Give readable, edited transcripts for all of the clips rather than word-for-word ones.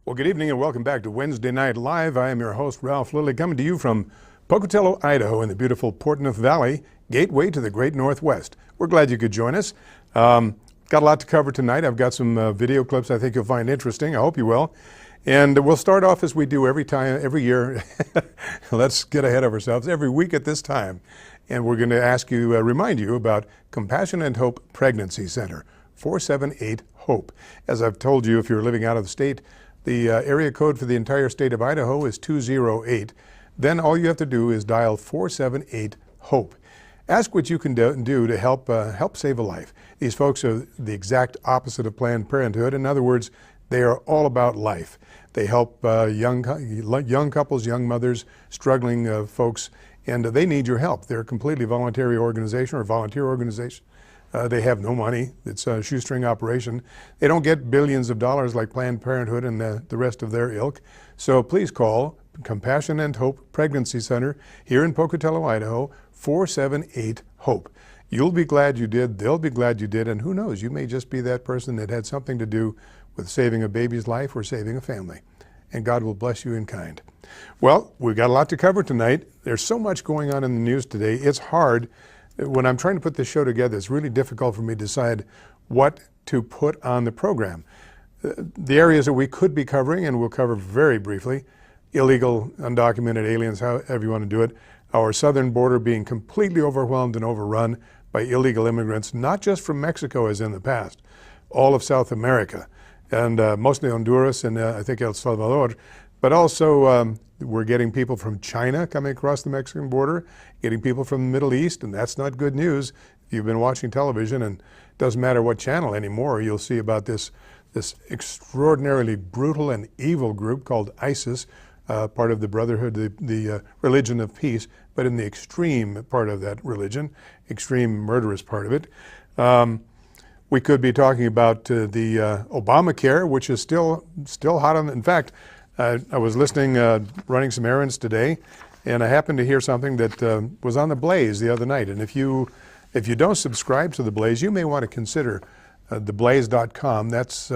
Well, good evening and welcome back to Wednesday Night Live. I am your host, Ralph Lillig, coming to you from Pocatello, Idaho, in the beautiful Portneuf Valley, gateway to the great Northwest. We're glad you could join us. Got a lot to cover tonight. I've got some video clips I think you'll find interesting. I hope you will. And we'll start off as we do every year. Let's get ahead of ourselves. Every week at this time. And we're going to remind you about Compassion and Hope Pregnancy Center, 478-HOPE. As I've told you, if you're living out of the state, the area code for the entire state of Idaho is 208. Then all you have to do is dial 478-HOPE. Ask what you can do to help save a life. These folks are the exact opposite of Planned Parenthood. In other words, they are all about life. They help young couples, young mothers, struggling folks, and they need your help. They're a completely voluntary organization or volunteer organization. They have no money. It's a shoestring operation. They don't get billions of dollars like Planned Parenthood and the rest of their ilk. So please call Compassion and Hope Pregnancy Center here in Pocatello, Idaho, 478-HOPE. You'll be glad you did. They'll be glad you did. And who knows, you may just be that person that had something to do with saving a baby's life or saving a family. And God will bless you in kind. Well, we've got a lot to cover tonight. There's so much going on in the news today. It's hard. When I'm trying to put this show together, it's really difficult for me to decide what to put on the program. The areas that we could be covering, and we'll cover very briefly, illegal, undocumented aliens, however you want to do it, our southern border being completely overwhelmed and overrun by illegal immigrants, not just from Mexico as in the past, all of South America, and mostly Honduras and I think El Salvador, but also we're getting people from China coming across the Mexican border, getting people from the Middle East, and that's not good news. If you've been watching television, and it doesn't matter what channel anymore, you'll see about this extraordinarily brutal and evil group called ISIS, part of the Brotherhood, the religion of peace, but in the extreme part of that religion, extreme murderous part of it. We could be talking about the Obamacare, which is still hot on. In fact, I was listening, running some errands today, and I happened to hear something that was on the Blaze the other night. And if you don't subscribe to the Blaze, you may want to consider theblaze.com. That's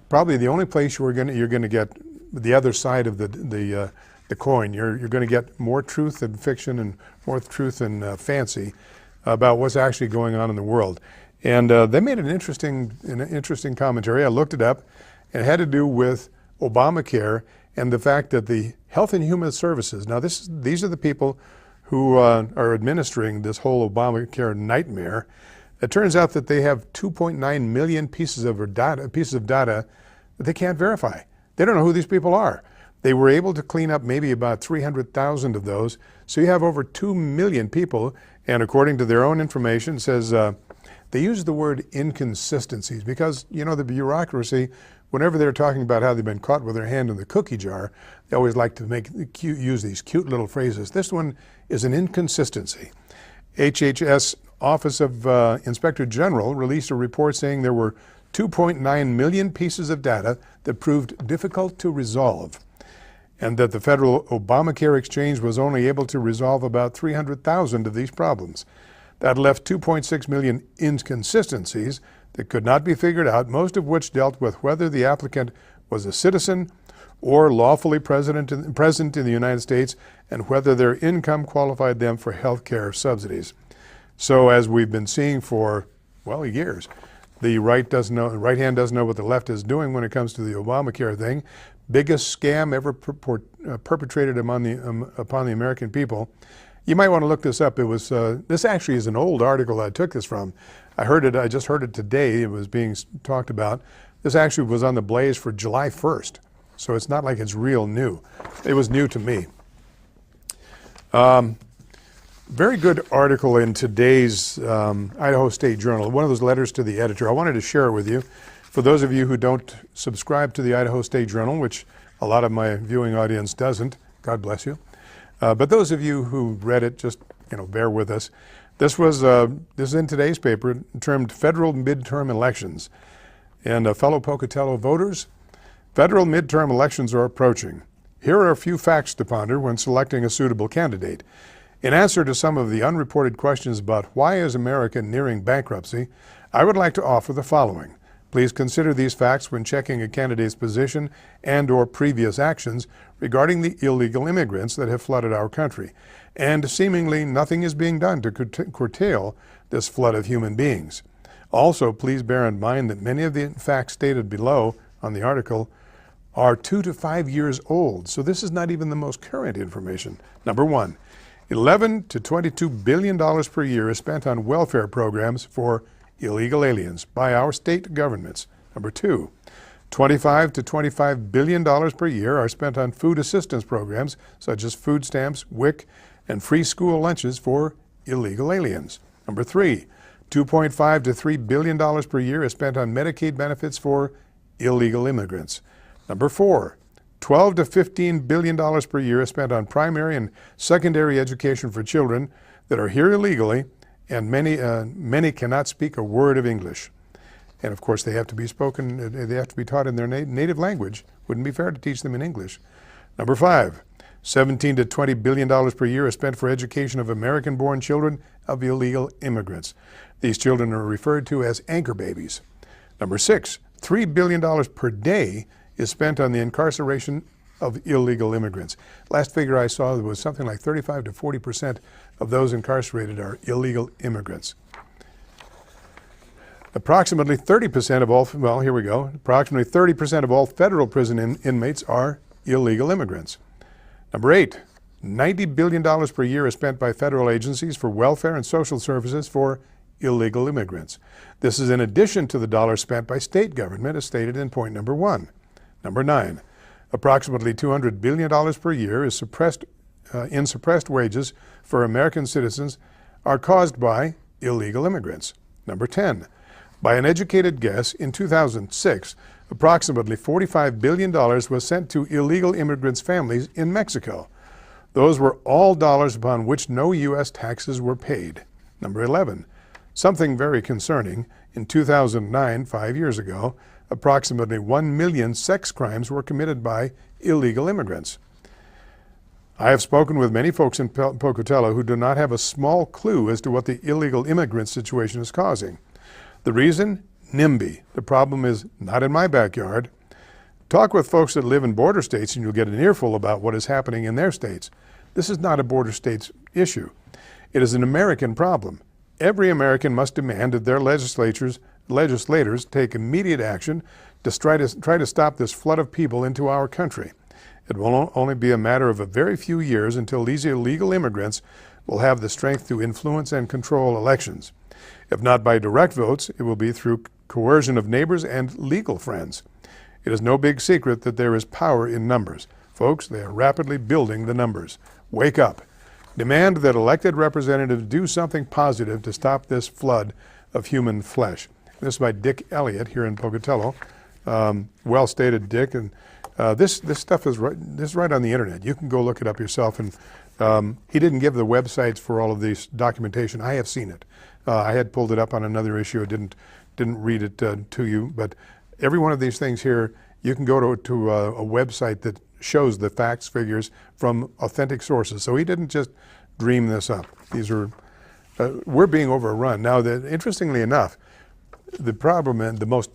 probably the only place you're going to get the other side of the coin. You're going to get more truth than fiction and more truth than fancy about what's actually going on in the world. And they made an interesting commentary. I looked it up, and it had to do with Obamacare and the fact that the Health and Human Services, now these are the people who are administering this whole Obamacare nightmare. It turns out that they have 2.9 million pieces of data that they can't verify. They don't know who these people are. They were able to clean up maybe about 300,000 of those. So you have over 2 million people, and according to their own information, it says they use the word inconsistencies because, you know, the bureaucracy, whenever they're talking about how they've been caught with their hand in the cookie jar, they always like to use these cute little phrases. This one is an inconsistency. HHS Office of Inspector General released a report saying there were 2.9 million pieces of data that proved difficult to resolve, and that the federal Obamacare exchange was only able to resolve about 300,000 of these problems. That left 2.6 million inconsistencies that could not be figured out, most of which dealt with whether the applicant was a citizen or lawfully present in the United States, and whether their income qualified them for health care subsidies. So as we've been seeing for, well, years, the right hand doesn't know what the left is doing when it comes to the Obamacare thing. Biggest scam ever perpetrated upon the American people. You might want to look this up. It was this actually is an old article I took this from. I just heard it today. It was being talked about. This actually was on the Blaze for July 1st. So it's not like it's real new. It was new to me. Very good article in today's Idaho State Journal, one of those letters to the editor. I wanted to share it with you. For those of you who don't subscribe to the Idaho State Journal, which a lot of my viewing audience doesn't, God bless you. But those of you who read it, just bear with us. This is in today's paper, termed Federal Midterm Elections. And fellow Pocatello voters, federal midterm elections are approaching. Here are a few facts to ponder when selecting a suitable candidate. In answer to some of the unreported questions about why is America nearing bankruptcy, I would like to offer the following. Please consider these facts when checking a candidate's position and/or previous actions regarding the illegal immigrants that have flooded our country. And seemingly nothing is being done to curtail this flood of human beings. Also, please bear in mind that many of the facts stated below on the article are 2 to 5 years old, so this is not even the most current information. Number one, $11 to $22 billion per year is spent on welfare programs for illegal aliens by our state governments. Number two, $25 to $25 billion per year are spent on food assistance programs such as food stamps, WIC, and free school lunches for illegal aliens. Number three, $2.5 to $3 billion per year is spent on Medicaid benefits for illegal immigrants. Number four, $12 to $15 billion per year is spent on primary and secondary education for children that are here illegally, and many cannot speak a word of English. And of course, they have to be taught in their native language. Wouldn't be fair to teach them in English. Number five, $17 to $20 billion per year is spent for education of American-born children of illegal immigrants. These children are referred to as anchor babies. Number six, $3 billion per day is spent on the incarceration of illegal immigrants. Last figure I saw was something like 35 to 40% of those incarcerated are illegal immigrants. Approximately 30% of all, well, here we go, approximately 30% of all federal prison inmates are illegal immigrants. Number eight, $90 billion per year is spent by federal agencies for welfare and social services for illegal immigrants. This is in addition to the dollars spent by state government, as stated in point number one. Number nine, approximately $200 billion per year is suppressed wages for American citizens are caused by illegal immigrants. Number 10, by an educated guess, in 2006, approximately $45 billion was sent to illegal immigrants' families in Mexico. Those were all dollars upon which no U.S. taxes were paid. Number 11, something very concerning, in 2009, 5 years ago, approximately 1 million sex crimes were committed by illegal immigrants. I have spoken with many folks in Pocatello who do not have a small clue as to what the illegal immigrant situation is causing. The reason? NIMBY. The problem is not in my backyard. Talk with folks that live in border states and you'll get an earful about what is happening in their states. This is not a border states issue. It is an American problem. Every American must demand that their legislators take immediate action to try to stop this flood of people into our country. It will only be a matter of a very few years until these illegal immigrants will have the strength to influence and control elections. If not by direct votes, it will be through coercion of neighbors and legal friends. It is no big secret that there is power in numbers. Folks, they are rapidly building the numbers. Wake up. Demand that elected representatives do something positive to stop this flood of human flesh. This is by Dick Elliott here in Pocatello. Well stated, Dick. And this stuff is right on the internet. You can go look it up yourself. And he didn't give the websites for all of this documentation. I have seen it. I had pulled it up on another issue. I didn't read it to you. But every one of these things here, you can go to a website that shows the facts, figures from authentic sources. So he didn't just dream this up. These are, we're being overrun. Now, interestingly enough, the problem and the most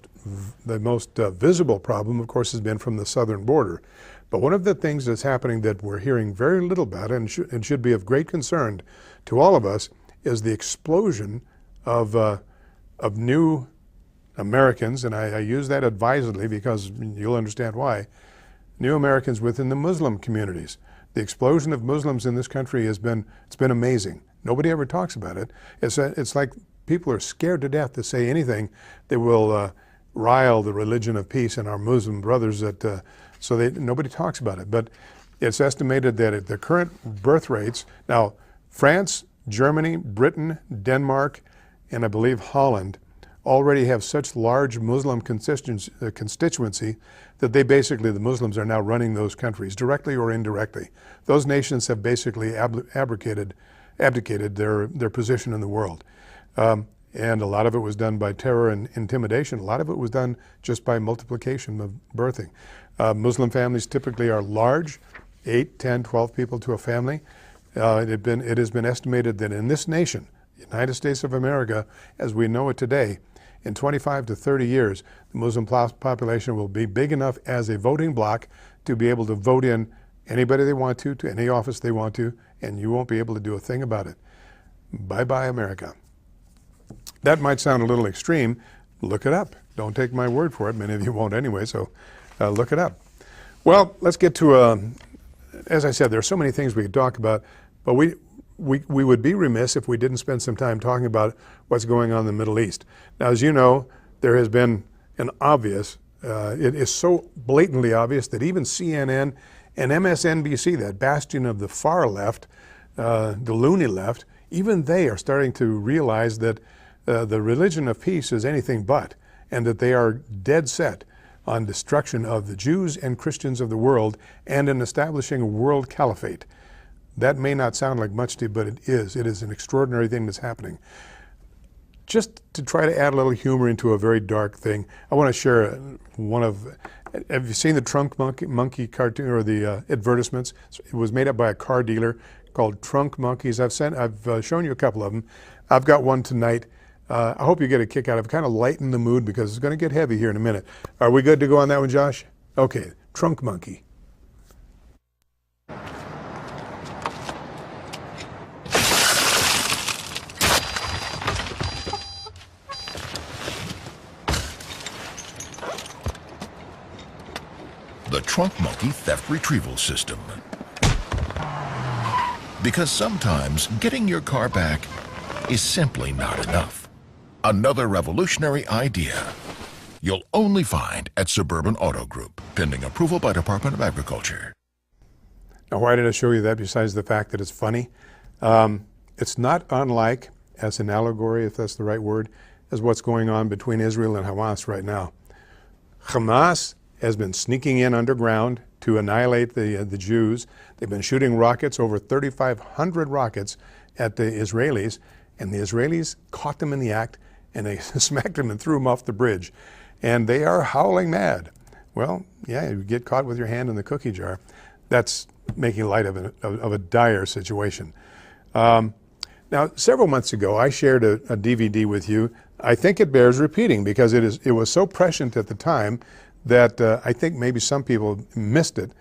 visible problem, of course, has been from the southern border. But one of the things that's happening that we're hearing very little about and should be of great concern to all of us is the explosion of new Americans, and I use that advisedly because you'll understand why, new Americans within the Muslim communities. The explosion of Muslims in this country it's been amazing. Nobody ever talks about it. It's like people are scared to death to say anything that will rile the religion of peace and our Muslim brothers. Nobody talks about it. But it's estimated that at the current birth rates, now France, Germany, Britain, Denmark, and I believe Holland already have such large Muslim constituency that the Muslims are now running those countries, directly or indirectly. Those nations have basically abdicated their position in the world. And a lot of it was done by terror and intimidation. A lot of it was done just by multiplication of birthing. Muslim families typically are large, 8, 10, 12 people to a family. It has been estimated that in this nation, the United States of America, as we know it today, in 25 to 30 years, the Muslim population will be big enough as a voting bloc to be able to vote in anybody they want to any office they want to, and you won't be able to do a thing about it. Bye-bye, America. That might sound a little extreme. Look it up. Don't take my word for it. Many of you won't anyway, so look it up. Well, let's get to, as I said, there are so many things we could talk about, but we would be remiss if we didn't spend some time talking about what's going on in the Middle East. Now, as you know, there has been an obvious, it is so blatantly obvious that even CNN and MSNBC, that bastion of the far left, the loony left, even they are starting to realize that the religion of peace is anything but, and that they are dead set on destruction of the Jews and Christians of the world and in establishing a world caliphate. That may not sound like much to you, but it is. It is an extraordinary thing that's happening. Just to try to add a little humor into a very dark thing, I want to share have you seen the Trunk Monkey cartoon or the advertisements? It was made up by a car dealer called Trunk Monkeys. I've shown you a couple of them. I've got one tonight. I hope you get a kick out of it. Kind of lighten the mood because it's going to get heavy here in a minute. Are we good to go on that one, Josh? Okay, Trunk Monkey. The Trunk Monkey Theft Retrieval System. Because sometimes getting your car back is simply not enough. Another revolutionary idea you'll only find at Suburban Auto Group, pending approval by Department of Agriculture. Now, why did I show you that besides the fact that it's funny? It's not unlike, as an allegory, if that's the right word, as what's going on between Israel and Hamas right now. Hamas has been sneaking in underground to annihilate the Jews. They've been shooting rockets, over 3,500 rockets, at the Israelis, and the Israelis caught them in the act, and they smacked them and threw them off the bridge. And they are howling mad. Well, yeah, you get caught with your hand in the cookie jar. That's making light of a dire situation. Now, several months ago, I shared a DVD with you. I think it bears repeating because it was so prescient at the time that I think maybe some people missed it,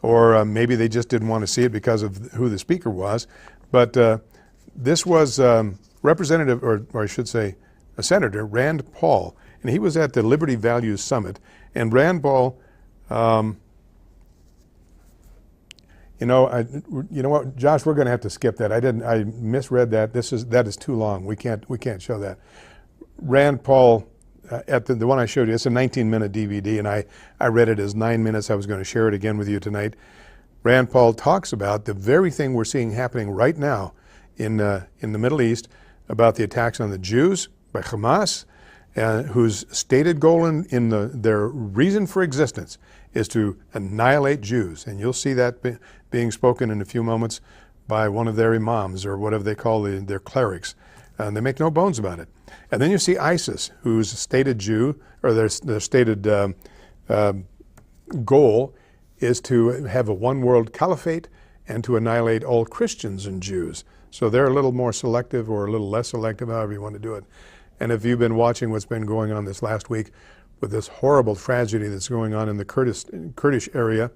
or maybe they just didn't want to see it because of who the speaker was. But this was Representative, or I should say, Senator Rand Paul, and he was at the Liberty Values Summit. And Rand Paul, you know what, Josh, we're going to have to skip that. I misread that. That is too long. We can't show that. Rand Paul. At the one I showed you, it's a 19-minute DVD, and I read it as 9 minutes. I was going to share it again with you tonight. Rand Paul talks about the very thing we're seeing happening right now in the Middle East, about the attacks on the Jews by Hamas, whose stated goal in their reason for existence is to annihilate Jews. And you'll see that being spoken in a few moments by one of their imams, or whatever they call their clerics. And they make no bones about it. And then you see ISIS, whose stated their stated goal is to have a one-world caliphate and to annihilate all Christians and Jews. So they're a little more selective, or a little less selective, however you want to do it. And if you've been watching what's been going on this last week with this horrible tragedy that's going on in the Kurdish area,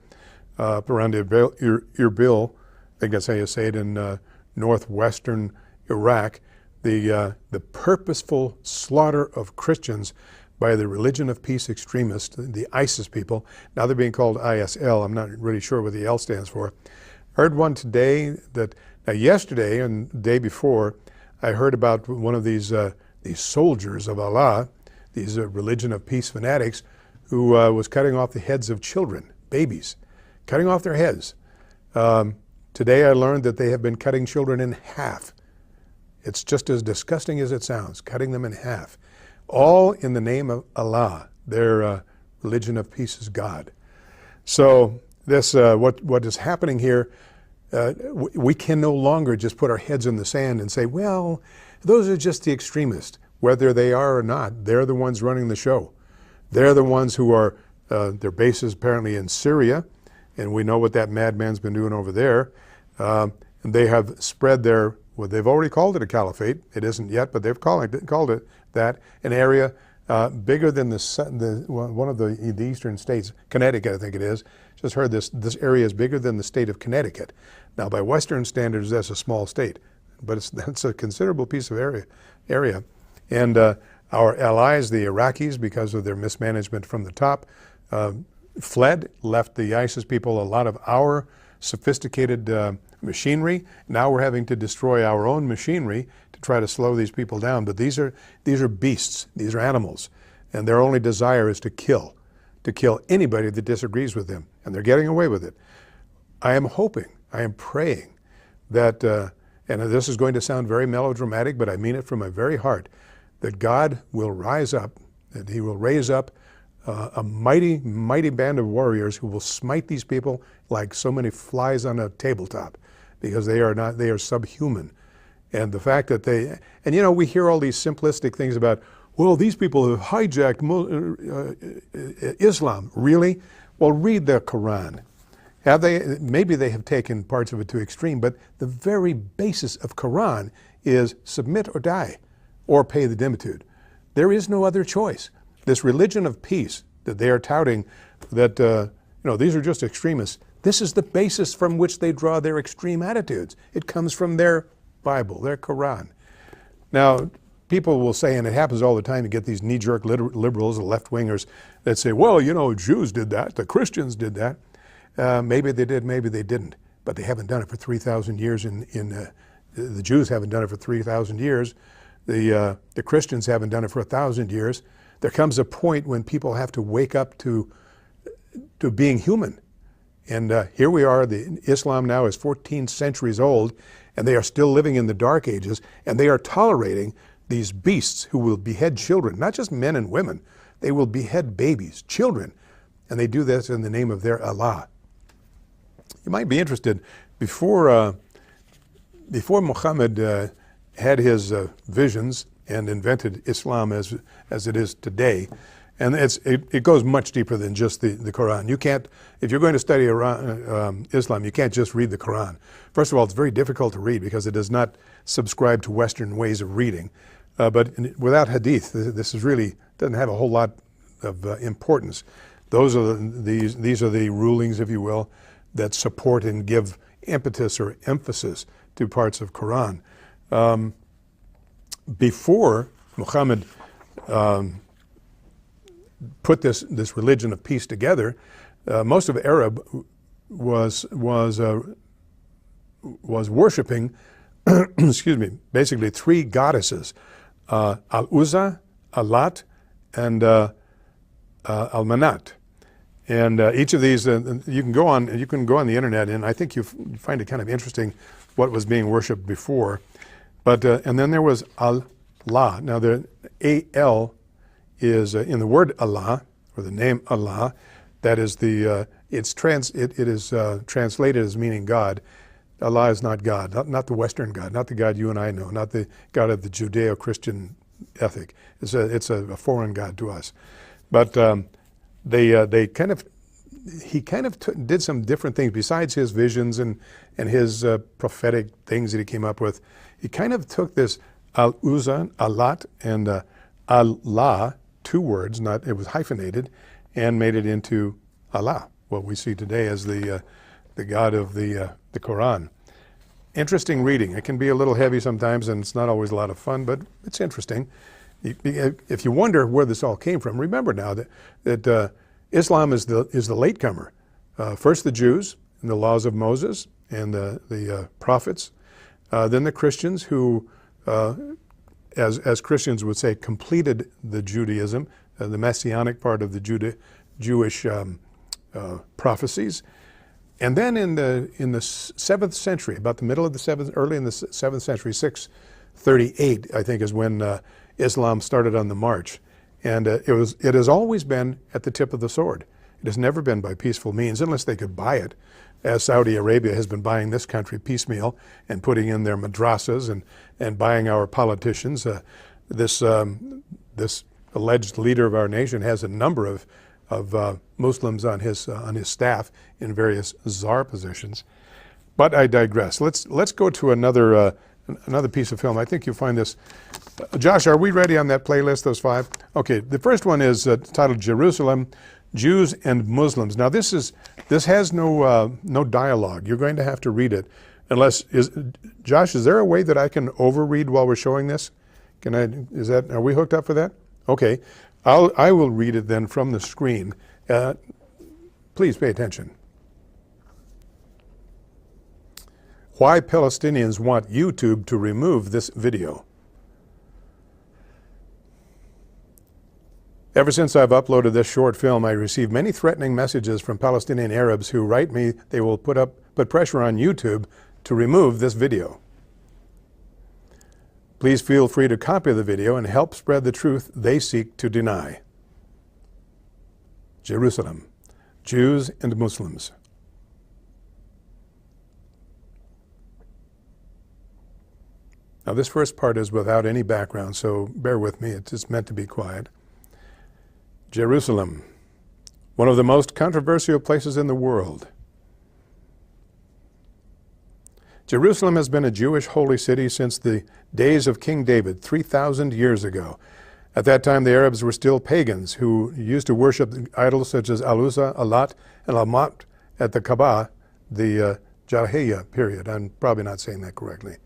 up around Erbil, I think that's how you say it, in northwestern Iraq, the purposeful slaughter of Christians by the religion of peace extremists, the ISIS people. Now they're being called ISL. I'm not really sure what the L stands for. Heard one today that, now yesterday and the day before, I heard about one of these soldiers of Allah, these religion of peace fanatics, who was cutting off the heads of children, babies, cutting off their heads. Today I learned that they have been cutting children in half. It's just as disgusting as it sounds, cutting them in half. All in the name of Allah. Their religion of peace is God. So this, what is happening here, we can no longer just put our heads in the sand and say, well, those are just the extremists. Whether they are or not, they're the ones running the show. They're the ones who are, their base is apparently in Syria, and we know what that madman's been doing over there. And they have spread their, well, they've already called it a caliphate. It isn't yet, but they've called it that, an area bigger than one of the eastern states, Connecticut, I think it is. Just heard this area is bigger than the state of Connecticut. Now, by Western standards, that's a small state, but that's a considerable piece of area. And our allies, the Iraqis, because of their mismanagement from the top, fled, left the ISIS people a lot of our sophisticated machinery. Now we're having to destroy our own machinery to try to slow these people down. But these are beasts, these are animals, and their only desire is to kill anybody that disagrees with them, and they're getting away with it. I am hoping, I am praying that, and this is going to sound very melodramatic, but I mean it from my very heart, that God will rise up, that He will raise up a mighty, mighty band of warriors who will smite these people like so many flies on a tabletop, because they are subhuman. And the fact that and you know, we hear all these simplistic things about, well, these people have hijacked Islam. Really? Well, read the Quran. Have they? Maybe they have taken parts of it to extreme, but the very basis of Quran is submit or die, or pay the dimitude. There is no other choice. This religion of peace that they are touting, that you know, these are just extremists. This is the basis from which they draw their extreme attitudes. It comes from their Bible, their Quran. Now, people will say, and it happens all the time, you get these knee-jerk liberals, the left-wingers, that say, well, you know, Jews did that, the Christians did that. Maybe they did, maybe they didn't, but they haven't done it for 3,000 years. The Jews haven't done it for 3,000 years. The Christians haven't done it for 1,000 years. There comes a point when people have to wake up to being human. And here we are, Islam now is 14 centuries old, and they are still living in the Dark Ages, and they are tolerating these beasts who will behead children, not just men and women. They will behead babies, children, and they do this in the name of their Allah. You might be interested, before Muhammad had his visions and invented Islam as it is today, and it goes much deeper than just the Quran. You can't, if you're going to study Islam, you can't just read the Quran. First of all, it's very difficult to read because it does not subscribe to Western ways of reading. But without hadith, this is really doesn't have a whole lot of importance. These are the rulings, if you will, that support and give impetus or emphasis to parts of Quran. Before Muhammad put this religion of peace together, most of Arab was worshiping, excuse me, basically three goddesses: Al-Uzza, Al-Lat, and Al-Manat. And each of these, you can go on the internet, and I think you find it kind of interesting what was being worshipped before. But and then there was Allah. Now the A-L is in the word Allah, or the name Allah. That is it is translated as meaning God. Allah is not God, not the Western God, not the God you and I know, not the God of the Judeo-Christian ethic. It's a foreign God to us. But he kind of did some different things besides his visions and his prophetic things that he came up with. He kind of took this Al-Uzza, Al-Lat, and Allah, two words, it was hyphenated, and made it into Allah, what we see today as the God of the Quran. Interesting reading. It can be a little heavy sometimes, and it's not always a lot of fun, but it's interesting. If you wonder where this all came from, remember now that Islam is the latecomer. First the Jews and the laws of Moses and the prophets, then the Christians who, as Christians would say, completed the Judaism, the messianic part of the Jewish prophecies. And then in the 7th century, about the middle of the 7th, early in the 7th century, 638, I think, is when Islam started on the march. And it has always been at the tip of the sword. It has never been by peaceful means, unless they could buy it, as Saudi Arabia has been buying this country piecemeal and putting in their madrasas and buying our politicians. This alleged leader of our nation has a number of of Muslims on his staff in various czar positions. But I digress. Let's go to another piece of film. I think you'll find this. Josh, are we ready on that playlist? Those 5? Okay. The first one is titled "Jerusalem, Jews and Muslims." Now this has no dialogue. You're going to have to read it. Josh, is there a way that I can overread while we're showing this? Are we hooked up for that? Okay. I will read it then from the screen. Please pay attention. Why Palestinians want YouTube to remove this video. Ever since I've uploaded this short film, I receive many threatening messages from Palestinian Arabs who write me they will put pressure on YouTube to remove this video. Please feel free to copy the video and help spread the truth they seek to deny. Jerusalem, Jews and Muslims. Now this first part is without any background, so bear with me. It's just meant to be quiet. Jerusalem, one of the most controversial places in the world. Jerusalem has been a Jewish holy city since the days of King David, 3,000 years ago. At that time, the Arabs were still pagans who used to worship idols such as Al-Uzza, Alat, and Al-Mat at the Kaaba, the Jahiliyyah period. I'm probably not saying that correctly.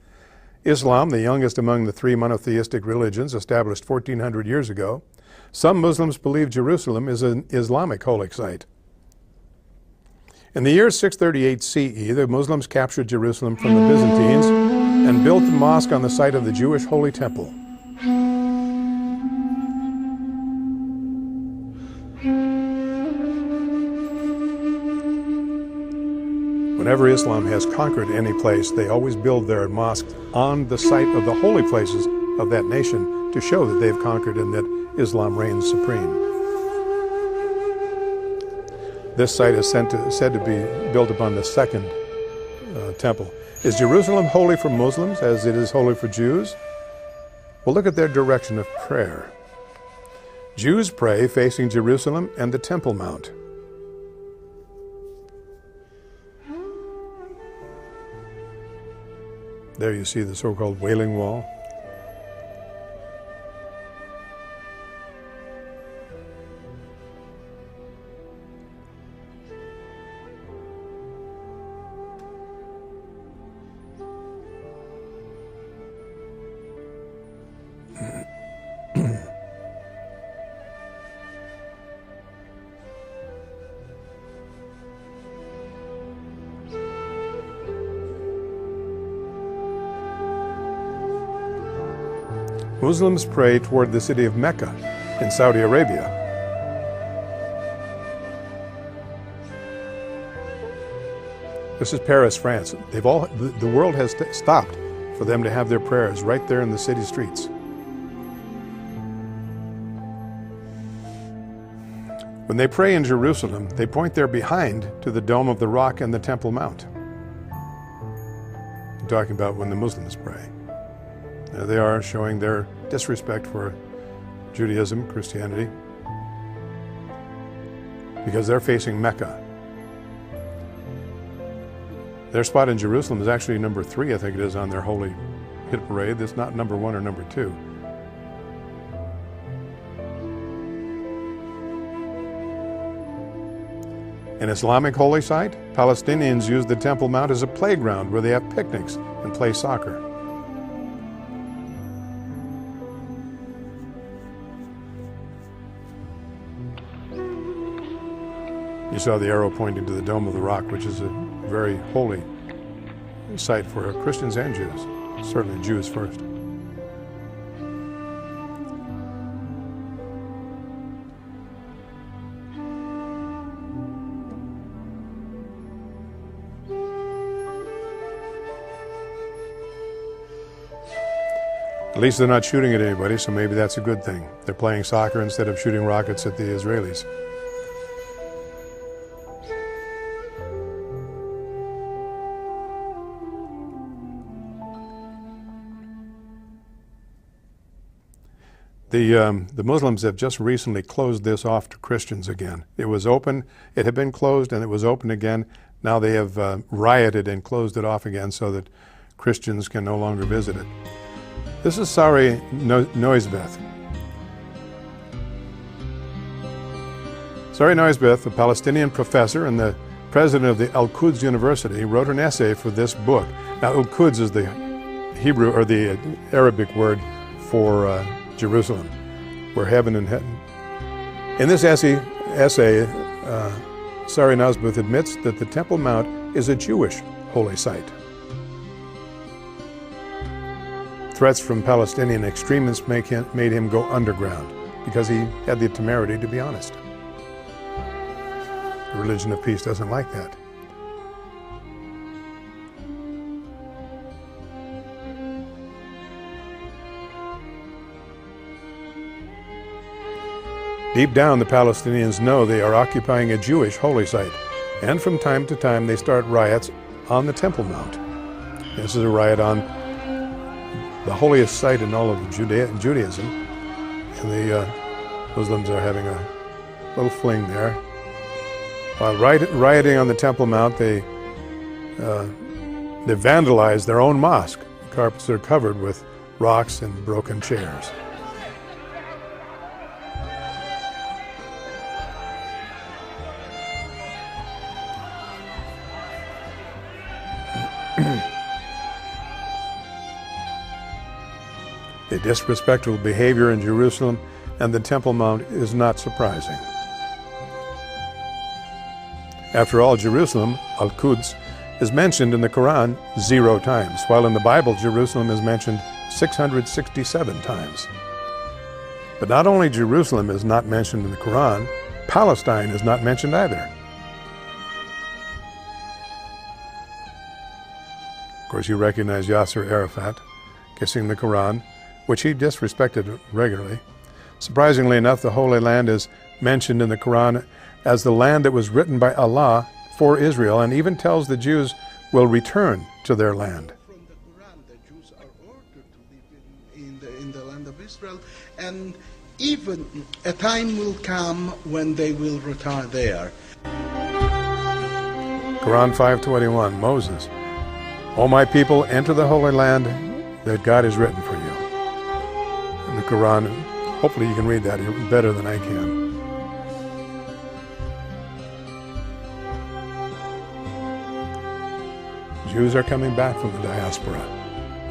Islam, the youngest among the 3 monotheistic religions established 1,400 years ago, some Muslims believe Jerusalem is an Islamic holy site. In the year 638 CE, the Muslims captured Jerusalem from the Byzantines and built the mosque on the site of the Jewish Holy Temple. Whenever Islam has conquered any place, they always build their mosque on the site of the holy places of that nation to show that they've conquered and that Islam reigns supreme. This site is said to be built upon the second temple. Is Jerusalem holy for Muslims as it is holy for Jews? Well, look at their direction of prayer. Jews pray facing Jerusalem and the Temple Mount. There you see the so-called Wailing Wall. Muslims pray toward the city of Mecca in Saudi Arabia. This is Paris, France. The world has stopped for them to have their prayers right there in the city streets. When they pray in Jerusalem, they point their behind to the Dome of the Rock and the Temple Mount. I'm talking about when the Muslims pray. There they are showing their disrespect for Judaism, Christianity, because they're facing Mecca. Their spot in Jerusalem is actually number 3, I think it is, on their holy hit parade. It's not number 1 or number 2. An Islamic holy site, Palestinians use the Temple Mount as a playground where they have picnics and play soccer. You saw the arrow pointing to the Dome of the Rock, which is a very holy site for Christians and Jews, certainly Jews first. At least they're not shooting at anybody, so maybe that's a good thing. They're playing soccer instead of shooting rockets at the Israelis. The Muslims have just recently closed this off to Christians again. It was open, it had been closed, and it was open again. Now they have rioted and closed it off again so that Christians can no longer visit it. This is Sari Noisbeth. Sari Noisbeth, a Palestinian professor and the president of the Al-Quds University, wrote an essay for this book. Now, Al-Quds is the Hebrew or the Arabic word for Jerusalem, where heaven and heaven. In this essay, Sari Noisbeth admits that the Temple Mount is a Jewish holy site. Threats from Palestinian extremists made him go underground because he had the temerity to be honest. The religion of peace doesn't like that. Deep down, the Palestinians know they are occupying a Jewish holy site, and from time to time they start riots on the Temple Mount. This is a riot on the holiest site in all of Judaism, and the Muslims are having a little fling there. While rioting on the Temple Mount, they vandalized their own mosque. The carpets are covered with rocks and broken chairs. The disrespectful behavior in Jerusalem and the Temple Mount is not surprising. After all, Jerusalem, Al-Quds, is mentioned in the Quran 0 times, while in the Bible, Jerusalem is mentioned 667 times. But not only Jerusalem is not mentioned in the Quran, Palestine is not mentioned either. Of course, you recognize Yasser Arafat kissing the Quran, which he disrespected regularly. Surprisingly enough, the Holy Land is mentioned in the Quran as the land that was written by Allah for Israel, and even tells the Jews will return to their land. From the Quran, the Jews are ordered to live in the land of Israel, and even a time will come when they will return there. Quran 5:21, Moses, O my people, enter the Holy Land that God has written for you. In the Quran, hopefully you can read that better than I can. Jews are coming back from the diaspora,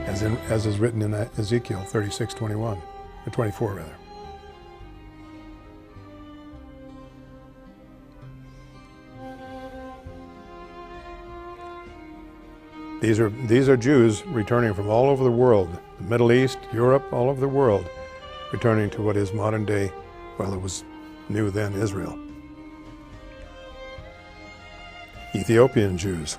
as is written in Ezekiel 36:21, or 24 rather. These are Jews returning from all over the world, the Middle East, Europe, all over the world, returning to what is modern day, well, it was new then, Israel. Ethiopian Jews.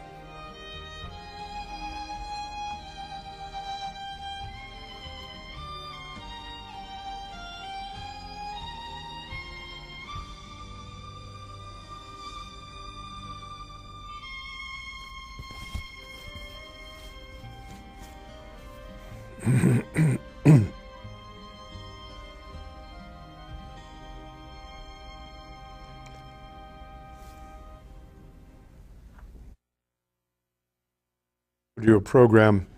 Do a program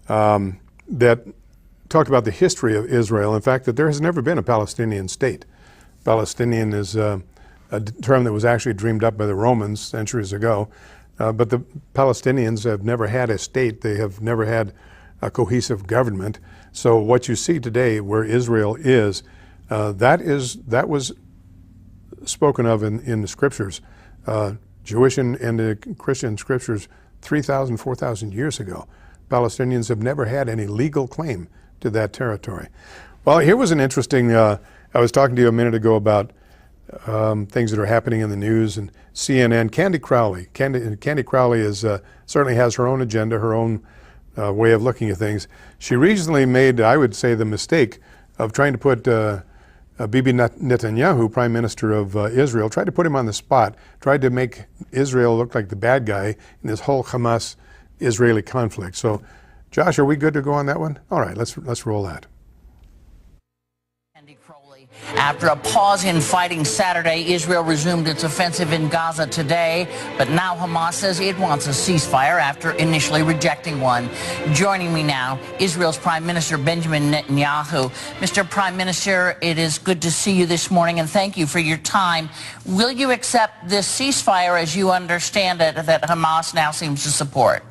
that talked about the history of Israel. In fact, that there has never been a Palestinian state. Palestinian is a term that was actually dreamed up by the Romans centuries ago, but the Palestinians have never had a state. They have never had a cohesive government. So what you see today, where Israel is, that was spoken of in the scriptures, Jewish and the Christian scriptures, 3,000, 4,000 years ago. Palestinians have never had any legal claim to that territory. Well, here was an interesting, I was talking to you a minute ago about things that are happening in the news, and CNN, Candy Crowley. Candy Crowley is, certainly has her own agenda, her own way of looking at things. She recently made, I would say, the mistake of trying to put Bibi Netanyahu, Prime Minister of Israel, tried to put him on the spot, tried to make Israel look like the bad guy in this whole Hamas-Israeli conflict. So, Josh, are we good to go on that one? All right, let's roll that. Candy After a pause in fighting Saturday, Israel resumed its offensive in Gaza today, but now Hamas says it wants a ceasefire after initially rejecting one. Joining me now, Israel's Prime Minister Benjamin Netanyahu. Mr. Prime Minister, it is good to see you this morning, and thank you for your time. Will you accept this ceasefire as you understand it that Hamas now seems to support?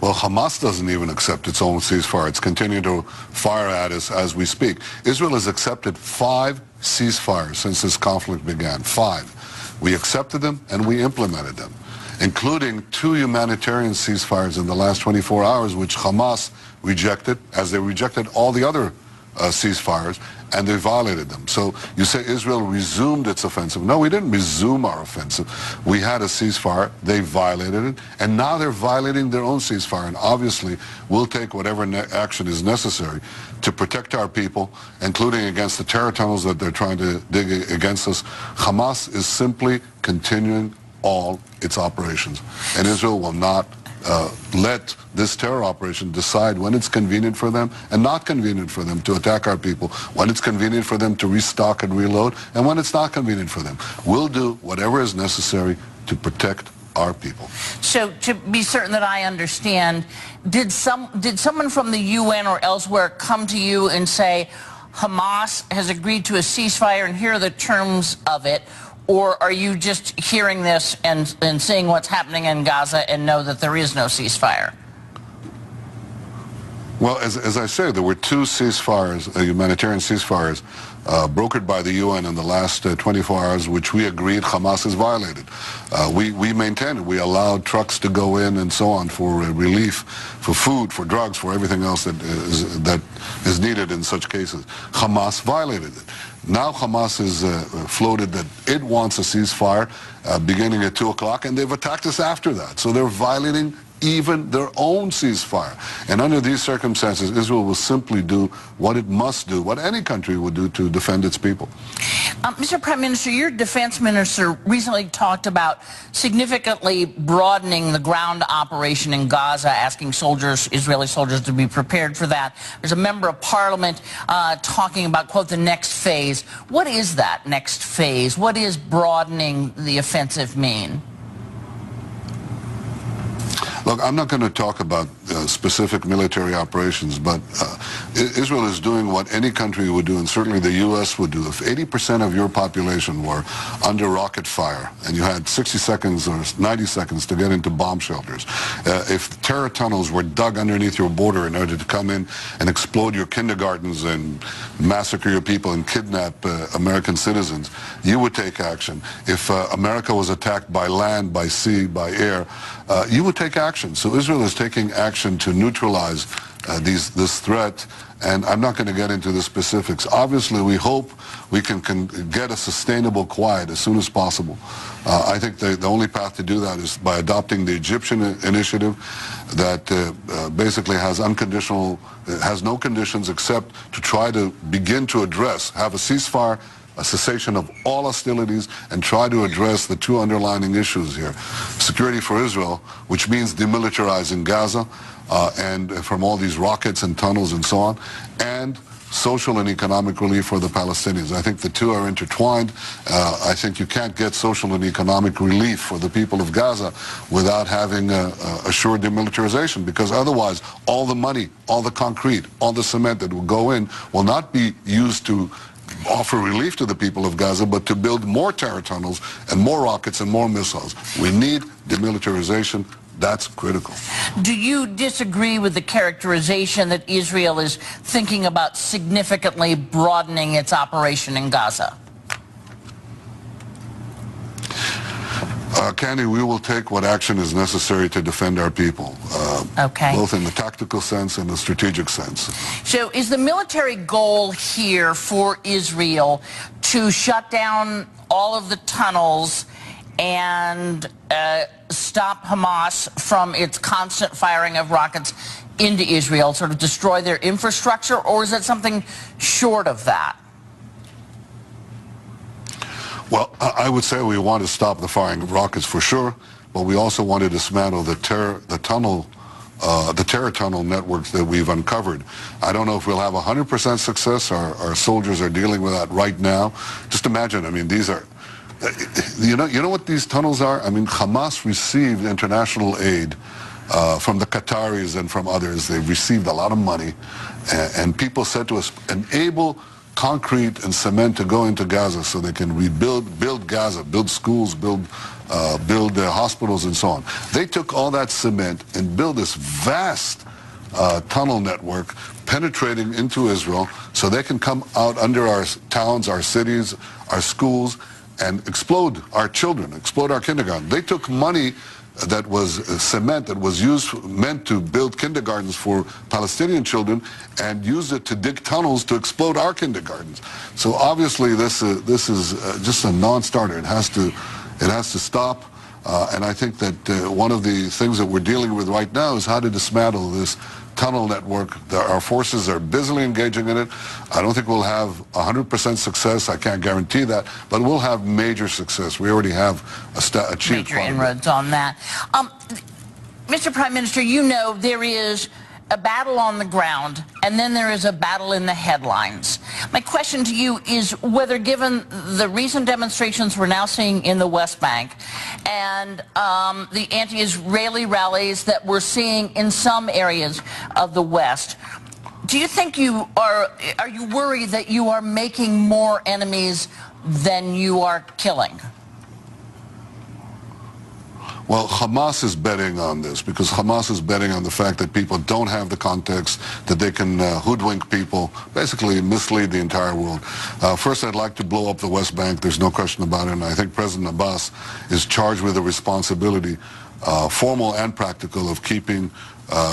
Well, Hamas doesn't even accept its own ceasefire. It's continuing to fire at us as we speak. Israel has accepted 5 ceasefires since this conflict began. 5. We accepted them and we implemented them, including 2 humanitarian ceasefires in the last 24 hours, which Hamas rejected, as they rejected all the other ceasefires, and they violated them. So you say Israel resumed its offensive. No, we didn't resume our offensive. We had a ceasefire, they violated it, and now they're violating their own ceasefire. And obviously, we'll take whatever action is necessary to protect our people, including against the terror tunnels that they're trying to dig against us. Hamas is simply continuing all its operations, and Israel will not let this terror operation decide when it's convenient for them and not convenient for them to attack our people, when it's convenient for them to restock and reload, and when it's not convenient for them. We'll do whatever is necessary to protect our people. So to be certain that I understand, did someone from the UN or elsewhere come to you and say, Hamas has agreed to a ceasefire and here are the terms of it? Or are you just hearing this and seeing what's happening in Gaza and know that there is no ceasefire? Well, as I say, there were 2 ceasefires, humanitarian ceasefires, brokered by the UN in the last 24 hours, which we agreed Hamas has violated. We maintained it. We allowed trucks to go in and so on for relief, for food, for drugs, for everything else that is needed in such cases. Hamas violated it. Now Hamas has floated that it wants a ceasefire beginning at 2 o'clock, and they've attacked us after that. So they're violating even their own ceasefire. And under these circumstances, Israel will simply do what it must do, what any country would do to defend its people. Mr. Prime Minister, your defense minister recently talked about significantly broadening the ground operation in Gaza, asking soldiers, Israeli soldiers, to be prepared for that. There's a member of parliament talking about, quote, the next phase. What is that next phase? What is broadening the offensive mean? Look, I'm not going to talk about specific military operations, but Israel is doing what any country would do, and certainly the U.S. would do. If 80% of your population were under rocket fire, and you had 60 seconds or 90 seconds to get into bomb shelters, if terror tunnels were dug underneath your border in order to come in and explode your kindergartens and massacre your people and kidnap American citizens, you would take action. If America was attacked by land, by sea, by air, you would take action. So Israel is taking action to neutralize this threat, and I'm not going to get into the specifics. Obviously, we hope we can get a sustainable quiet as soon as possible. I think the only path to do that is by adopting the Egyptian initiative that basically has no conditions except to try to begin to have a ceasefire, a cessation of all hostilities, and try to address the 2 underlying issues here. Security for Israel, which means demilitarizing Gaza and from all these rockets and tunnels and so on, and social and economic relief for the Palestinians. I think the 2 are intertwined. I think you can't get social and economic relief for the people of Gaza without having assured demilitarization, because otherwise all the money, all the concrete, all the cement that will go in will not be used to offer relief to the people of Gaza, but to build more terror tunnels and more rockets and more missiles. We need demilitarization. That's critical. Do you disagree with the characterization that Israel is thinking about significantly broadening its operation in Gaza? Candy, we will take what action is necessary to defend our people, both in the tactical sense and the strategic sense. So is the military goal here for Israel to shut down all of the tunnels and stop Hamas from its constant firing of rockets into Israel, sort of destroy their infrastructure, or is it something short of that? Well, I would say we want to stop the firing of rockets for sure, but we also want to dismantle the tunnel the terror tunnel networks that we've uncovered. I don't know if we'll have 100% success. Our soldiers are dealing with that right now. Just imagine, I mean, these are, you know what these tunnels are? I mean, Hamas received international aid from the Qataris and from others. They've received a lot of money, and people said to us, enable concrete and cement to go into Gaza so they can build Gaza, build schools, build hospitals and so on. They took all that cement and built this vast tunnel network penetrating into Israel so they can come out under our towns, our cities, our schools, and explode our children, explode our kindergarten. They took money that was cement that was meant to build kindergartens for Palestinian children and used it to dig tunnels to explode our kindergartens. So obviously this is just a non-starter. It has to stop. And I think that one of the things that we're dealing with right now is how to dismantle this tunnel network. Our forces are busily engaging in it. I don't think we'll have 100% success. I can't guarantee that, but we'll have major success. We already have achieved major inroads on that. Mr. Prime Minister, you know there is a battle on the ground, and then there is a battle in the headlines. My question to you is whether, given the recent demonstrations we're now seeing in the West Bank and the anti-Israeli rallies that we're seeing in some areas of the West, do you think are you worried that you are making more enemies than you are killing? Well, Hamas is betting on this because Hamas is betting on the fact that people don't have the context, that they can hoodwink people, basically mislead the entire world. First, I'd like to blow up the West Bank. There's no question about it. And I think President Abbas is charged with the responsibility, formal and practical, of keeping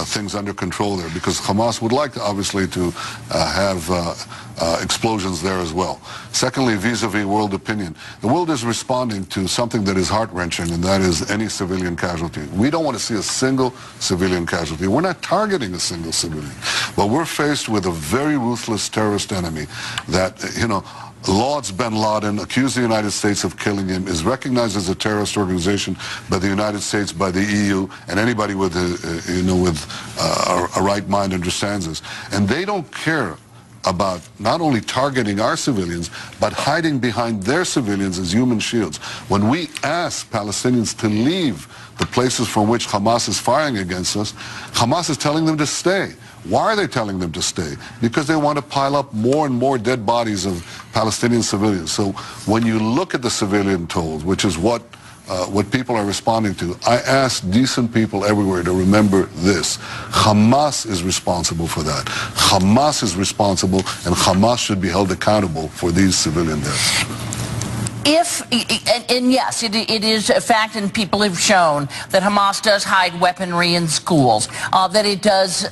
things under control there, because Hamas would like, obviously, to have explosions there as well. Secondly, vis-a-vis world opinion. The world is responding to something that is heart-wrenching, and that is any civilian casualty. We don't want to see a single civilian casualty. We're not targeting a single civilian, but we're faced with a very ruthless terrorist enemy that, you know, Lords bin Laden accused the United States of killing him, is recognized as a terrorist organization by the United States, by the EU, and anybody with a right mind understands this. And they don't care about not only targeting our civilians, but hiding behind their civilians as human shields. When we ask Palestinians to leave the places from which Hamas is firing against us, Hamas is telling them to stay. Why are they telling them to stay? Because they want to pile up more and more dead bodies of Palestinian civilians. So when you look at the civilian tolls, which is what people are responding to, I ask decent people everywhere to remember this. Hamas is responsible for that. Hamas is responsible, and Hamas should be held accountable for these civilian deaths. And yes, it is a fact, and people have shown that Hamas does hide weaponry in schools, that it does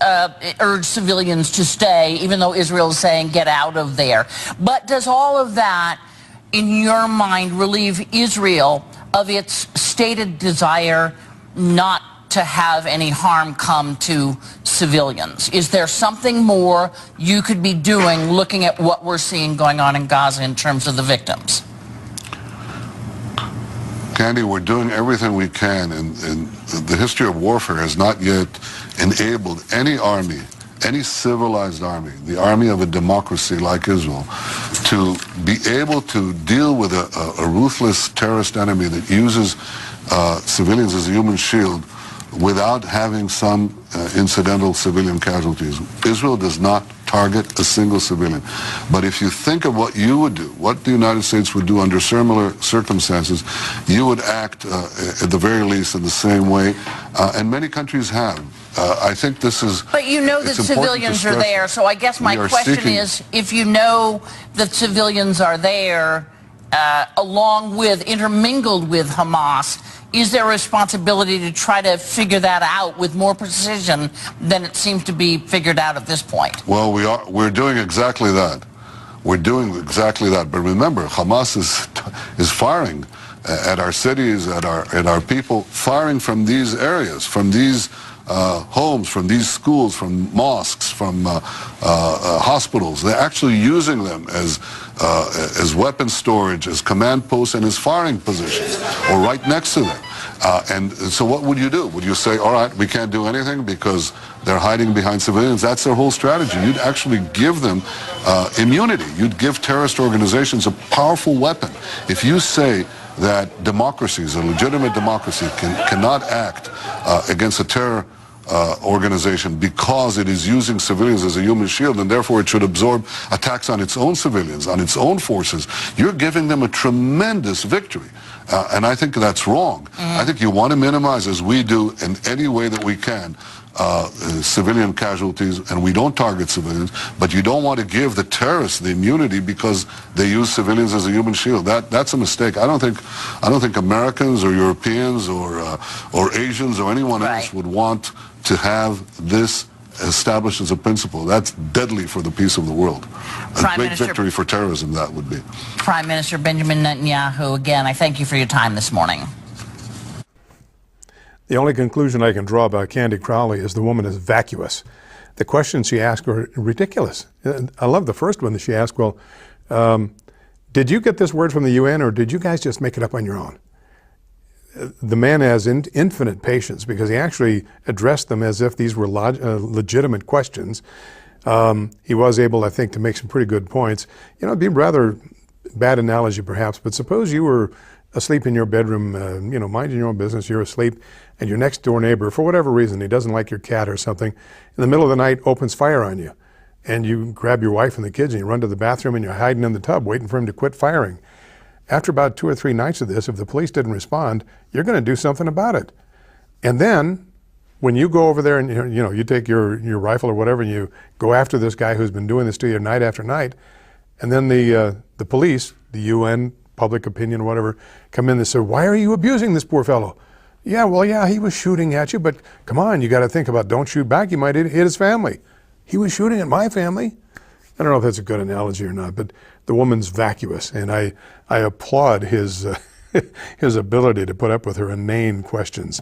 urge civilians to stay, even though Israel is saying get out of there. But does all of that, in your mind, relieve Israel of its stated desire not to have any harm come to civilians? Is there something more you could be doing looking at what we're seeing going on in Gaza in terms of the victims? Candy, we're doing everything we can, and the history of warfare has not yet enabled any army, any civilized army, the army of a democracy like Israel, to be able to deal with a ruthless terrorist enemy that uses civilians as a human shield without having some incidental civilian casualties. Israel does not target a single civilian. But if you think of what you would do, what the United States would do under similar circumstances, you would act at the very least in the same way, and many countries have. I think this is... But you know that civilians are there, so I guess my question is, if you know that civilians are there, intermingled with Hamas, is there a responsibility to try to figure that out with more precision than it seems to be figured out at this point? Well, we're doing exactly that. We're doing exactly that. But remember, Hamas is firing at our cities, at our people, firing from these areas, from these homes, from these schools, from mosques, from hospitals. They're actually using them as weapon storage, as command posts, and as firing positions, or right next to them. And so what would you do? Would you say, all right, we can't do anything because they're hiding behind civilians? That's their whole strategy. You'd actually give them immunity. You'd give terrorist organizations a powerful weapon. If you say that democracies, a legitimate democracy, cannot act against a terror organization because it is using civilians as a human shield, and therefore it should absorb attacks on its own civilians, on its own forces, you're giving them a tremendous victory. And I think that's wrong. I think you want to minimize, as we do in any way that we can, civilian casualties, and we don't target civilians, but you don't want to give the terrorists the immunity because they use civilians as a human shield. That's a mistake. I don't think Americans or Europeans or Asians or anyone else would want to have this established as a principle. That's deadly for the peace of the world. A great victory for terrorism, that would be. Prime Minister Benjamin Netanyahu, again, I thank you for your time this morning. The only conclusion I can draw about Candy Crowley is the woman is vacuous. The questions she asked are ridiculous. I love the first one that she asked, well, did you get this word from the UN or did you guys just make it up on your own? The man has infinite patience because he actually addressed them as if these were legitimate questions. He was able, I think, to make some pretty good points. You know, it'd be a rather bad analogy perhaps, but suppose you were asleep in your bedroom, you know, minding your own business, you're asleep, and your next door neighbor, for whatever reason, he doesn't like your cat or something, in the middle of the night opens fire on you. And you grab your wife and the kids and you run to the bathroom and you're hiding in the tub waiting for him to quit firing. After about 2 or 3 nights of this, if the police didn't respond, you're going to do something about it. And then, when you go over there and you know you take your rifle or whatever and you go after this guy who's been doing this to you night after night, and then the police, the UN, public opinion, whatever, come in and say, "Why are you abusing this poor fellow?" Yeah, well, yeah, he was shooting at you, but come on, you got to think about don't shoot back. You might hit his family. He was shooting at my family. I don't know if that's a good analogy or not, but the woman's vacuous, and I applaud his his ability to put up with her inane questions.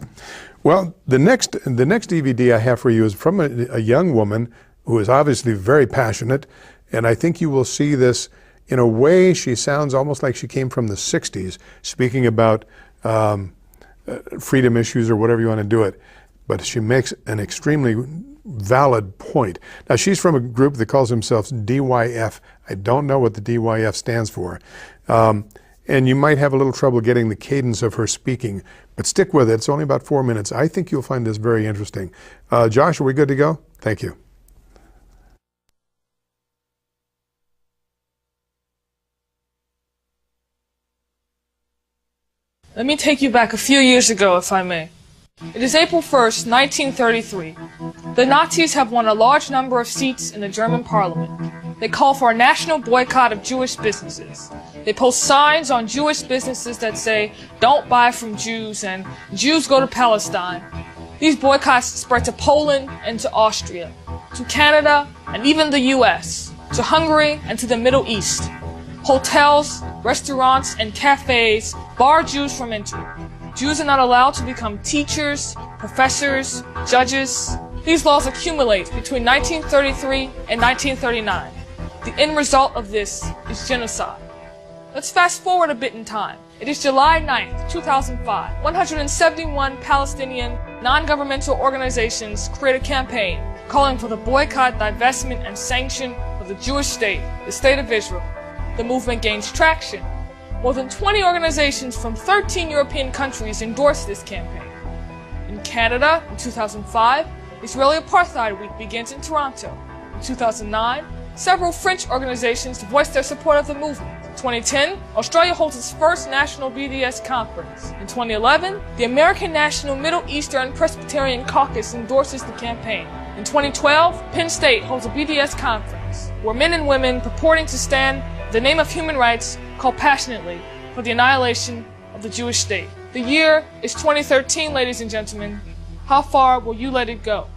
Well, the next DVD I have for you is from a young woman who is obviously very passionate, and I think you will see this in a way. She sounds almost like she came from the 60s, speaking about freedom issues or whatever you want to do it. But she makes an extremely valid point. Now, she's from a group that calls themselves DYF. I don't know what the DYF stands for. And you might have a little trouble getting the cadence of her speaking, but stick with it. It's only about 4 minutes. I think you'll find this very interesting. Josh, are we good to go? Thank you. Let me take you back a few years ago, if I may. It is April 1st, 1933. The Nazis have won a large number of seats in the German parliament. They call for a national boycott of Jewish businesses. They post signs on Jewish businesses that say, "Don't buy from Jews," and "Jews go to Palestine." These boycotts spread to Poland and to Austria, to Canada and even the US, to Hungary and to the Middle East. Hotels, restaurants, and cafes bar Jews from entry. Jews are not allowed to become teachers, professors, judges. These laws accumulate between 1933 and 1939. The end result of this is genocide. Let's fast forward a bit in time. It is July 9th, 2005. 171 Palestinian non-governmental organizations create a campaign calling for the boycott, divestment, and sanction of the Jewish state, the State of Israel. The movement gains traction. More than 20 organizations from 13 European countries endorsed this campaign. In Canada, in 2005, Israeli Apartheid Week begins in Toronto. In 2009, several French organizations voiced their support of the movement. In 2010, Australia holds its first national BDS conference. In 2011, the American National Middle Eastern Presbyterian Caucus endorses the campaign. In 2012, Penn State holds a BDS conference, where men and women purporting to stand in the name of human rights call passionately for the annihilation of the Jewish state. The year is 2013, ladies and gentlemen. How far will you let it go?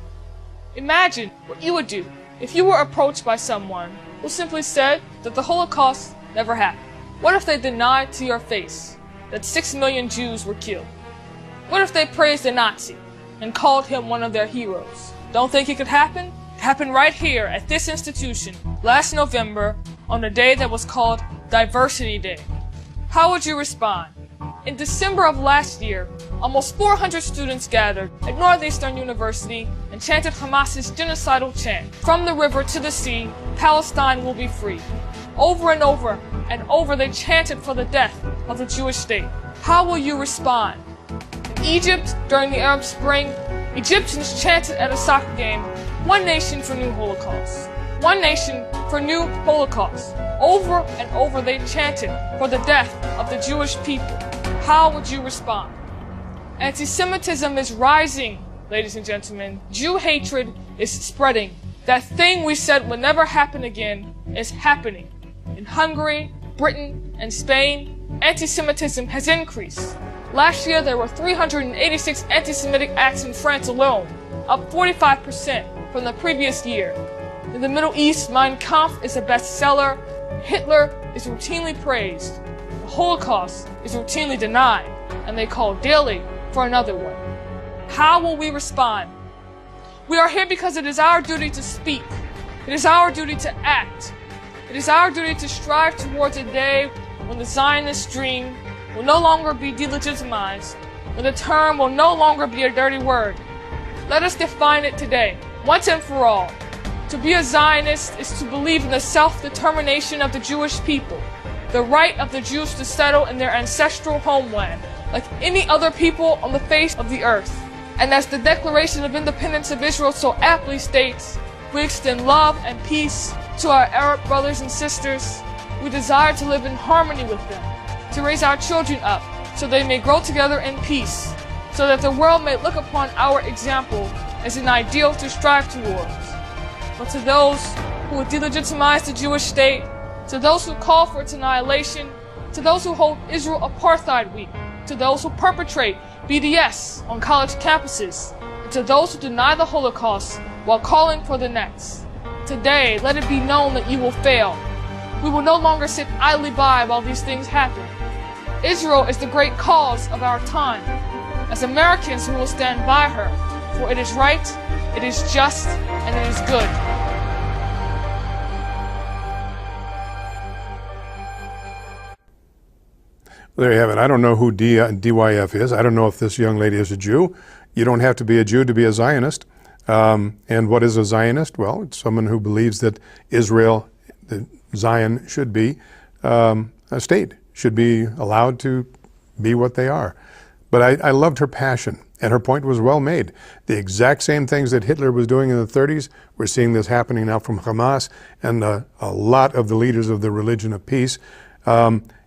Imagine what you would do if you were approached by someone who simply said that the Holocaust never happened. What if they denied to your face that 6 million Jews were killed? What if they praised a Nazi and called him one of their heroes? Don't think it could happen? It happened right here at this institution last November on a day that was called Diversity Day. How would you respond? In December of last year, almost 400 students gathered at Northeastern University and chanted Hamas's genocidal chant, "From the river to the sea, Palestine will be free." Over and over and over they chanted for the death of the Jewish state. How will you respond? In Egypt, during the Arab Spring, Egyptians chanted at a soccer game, "One nation for new Holocaust. One nation for new Holocaust." Over and over they chanted for the death of the Jewish people. How would you respond? Anti-Semitism is rising, ladies and gentlemen. Jew hatred is spreading. That thing we said would never happen again is happening. In Hungary, Britain, and Spain, anti-Semitism has increased. Last year, there were 386 anti-Semitic acts in France alone, up 45% from the previous year. In the Middle East, Mein Kampf is a bestseller. Hitler is routinely praised. The Holocaust is routinely denied, and they call daily for another one. How will we respond? We are here because it is our duty to speak. It is our duty to act. It is our duty to strive towards a day when the Zionist dream will no longer be delegitimized, when the term will no longer be a dirty word. Let us define it today, once and for all. To be a Zionist is to believe in the self-determination of the Jewish people, the right of the Jews to settle in their ancestral homeland, like any other people on the face of the earth. And as the Declaration of Independence of Israel so aptly states, we extend love and peace to our Arab brothers and sisters. We desire to live in harmony with them, to raise our children up so they may grow together in peace, so that the world may look upon our example as an ideal to strive towards. But to those who would delegitimize the Jewish state, to those who call for its annihilation, to those who hold Israel Apartheid Week, to those who perpetrate BDS on college campuses, and to those who deny the Holocaust while calling for the next. Today, let it be known that you will fail. We will no longer sit idly by while these things happen. Israel is the great cause of our time. As Americans, we will stand by her, for it is right, it is just, and it is good. There you have it. I don't know who DYF is. I don't know if this young lady is a Jew. You don't have to be a Jew to be a Zionist. And what is a Zionist? Well, it's someone who believes that Israel, that Zion should be a state, should be allowed to be what they are. But I loved her passion, and her point was well made. The exact same things that Hitler was doing in the 30s, we're seeing this happening now from Hamas and a lot of the leaders of the religion of peace.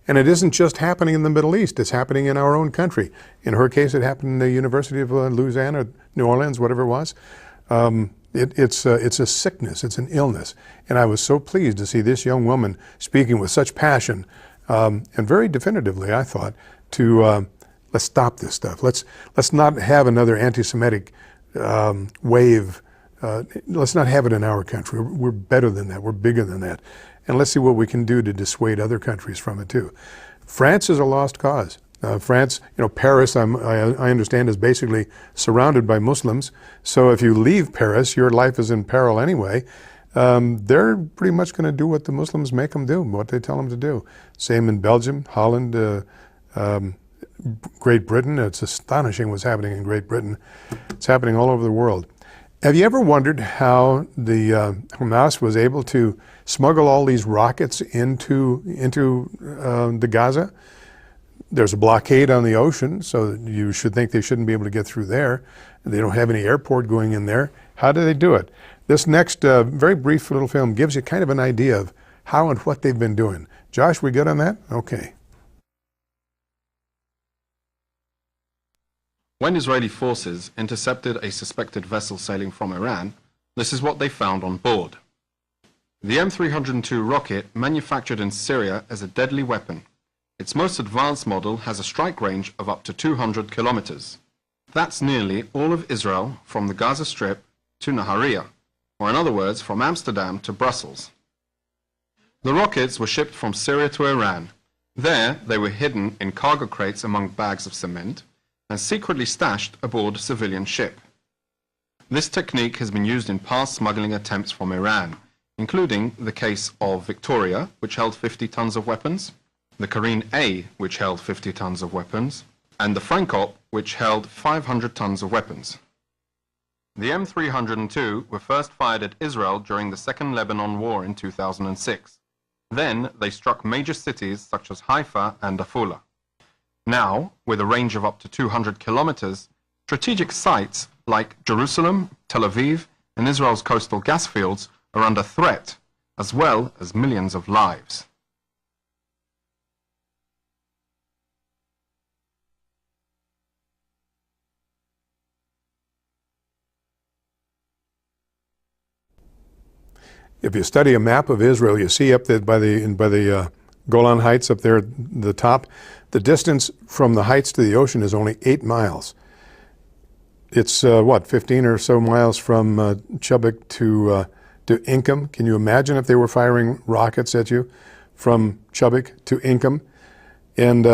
And it isn't just happening in the Middle East, it's happening in our own country. In her case, it happened in the University of Louisiana, New Orleans, whatever it was. It's a sickness, it's an illness. And I was so pleased to see this young woman speaking with such passion, and very definitively, I thought, to let's stop this stuff. Let's not have another anti-Semitic wave. Let's not have it in our country. We're better than that. We're bigger than that. And let's see what we can do to dissuade other countries from it too. France is a lost cause. France, Paris, I understand, is basically surrounded by Muslims. So if you leave Paris, your life is in peril anyway. They're pretty much going to do what the Muslims make them do, what they tell them to do. Same in Belgium, Holland, Great Britain. It's astonishing what's happening in Great Britain. It's happening all over the world. Have you ever wondered how the Hamas was able to smuggle all these rockets into the Gaza? There's a blockade on the ocean, so you should think they shouldn't be able to get through there. They don't have any airport going in there. How do they do it? This next very brief little film gives you kind of an idea of how and what they've been doing. Josh, we good on that? Okay. When Israeli forces intercepted a suspected vessel sailing from Iran, this is what they found on board. The M302 rocket, manufactured in Syria as a deadly weapon. Its most advanced model has a strike range of up to 200 kilometers. That's nearly all of Israel from the Gaza Strip to Nahariya, or in other words, from Amsterdam to Brussels. The rockets were shipped from Syria to Iran. There, they were hidden in cargo crates among bags of cement and secretly stashed aboard a civilian ship. This technique has been used in past smuggling attempts from Iran, including the case of Victoria, which held 50 tons of weapons, the Karine A, which held 50 tons of weapons, and the Frankop, which held 500 tons of weapons. The M302 were first fired at Israel during the Second Lebanon War in 2006. Then they struck major cities such as Haifa and Afula. Now, with a range of up to 200 kilometers, strategic sites like Jerusalem, Tel Aviv, and Israel's coastal gas fields are under threat, as well as millions of lives. If you study a map of Israel, you see up there by the Golan Heights up there at the top, the distance from the heights to the ocean is only 8 miles. It's 15 or so miles from Chubbuck to Inkum. Can you imagine if they were firing rockets at you from Chubbuck to Inkum? And